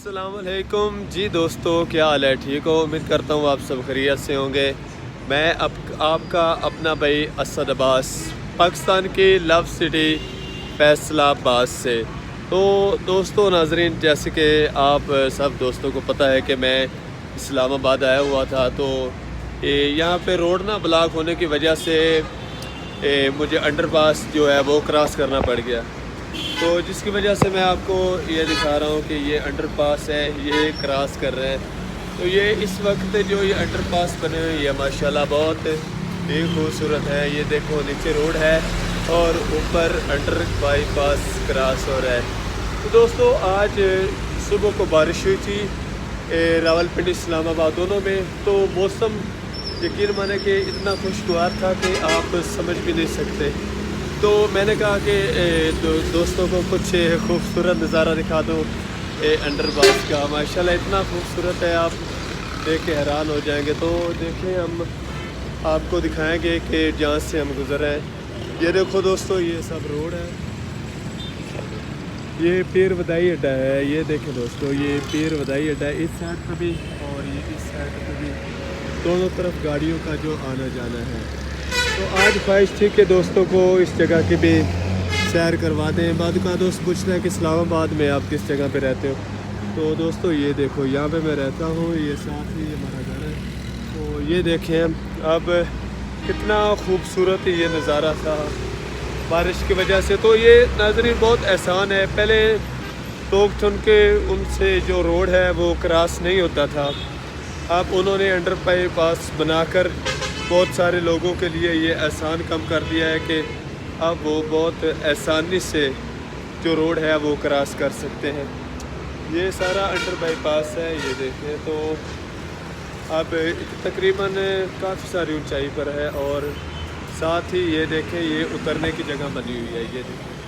अस्सलामुअलैकुम जी दोस्तों, क्या हाल है? ठीक हो? उम्मीद करता हूँ आप सब खैरियत से होंगे। मैं आपका अपना भाई असद अब्बास, पाकिस्तान की लव सिटी फैसलाबाद से। तो दोस्तों नाजरीन, जैसे कि आप सब दोस्तों को पता है कि मैं इस्लामाबाद आया हुआ था, तो यहाँ पे रोड ना ब्लॉक होने की वजह से मुझे अंडरपास जो है वो क्रॉस करना पड़ गया। तो जिसकी वजह से मैं आपको ये दिखा रहा हूँ कि ये अंडरपास है, ये क्रॉस कर रहे हैं। तो ये इस वक्त जो ये अंडरपास बने हुए ये माशाल्लाह बहुत ही खूबसूरत है। ये देखो नीचे रोड है और ऊपर अंडर बाईपास क्रॉस हो रहा है। तो दोस्तों आज सुबह को बारिश हुई थी रावलपिंडी इस्लामाबाद दोनों में। तो मौसम यकीन माने कि इतना खुशगवार था कि आप समझ भी नहीं सकते। तो मैंने कहा कि दोस्तों को कुछ खूबसूरत नज़ारा दिखा दो अंडरपास का। माशाल्लाह इतना खूबसूरत है, आप देख के हैरान हो जाएंगे। तो देखें, हम आपको दिखाएंगे कि जहाँ से हम गुज़र रहे हैं। ये देखो दोस्तों, ये सब रोड है, ये पीर वदाई अड्डा है। ये देखें दोस्तों, ये पीर वदाई अड्डा है, इस साइड पर भी और ये इस साइड पर भी, दोनों तरफ गाड़ियों का जो आना जाना है। तो आज ख्वाहिश थी कि दोस्तों को इस जगह की भी सैर करवा दें। बाद का दोस्त पूछते हैं कि इस्लामाबाद में आप किस जगह पे रहते हो। तो दोस्तों ये देखो, यहाँ पे मैं रहता हूँ, ये साथ ही हमारा घर है। तो ये देखें अब कितना खूबसूरत ये नज़ारा था बारिश की वजह से। तो ये नाज़रीन बहुत एहसान है, पहले लोग थे उनके उनसे जो रोड है वो क्रॉस नहीं होता था। अब उन्होंने अंडर पास बनाकर बहुत सारे लोगों के लिए ये आसान कम कर दिया है कि अब वो बहुत आसानी से जो रोड है वो क्रॉस कर सकते हैं। ये सारा अंडर बाईपास है, ये देखें। तो अब तकरीबन काफ़ी सारी ऊंचाई पर है और साथ ही ये देखें, ये उतरने की जगह बनी हुई है। ये देखें।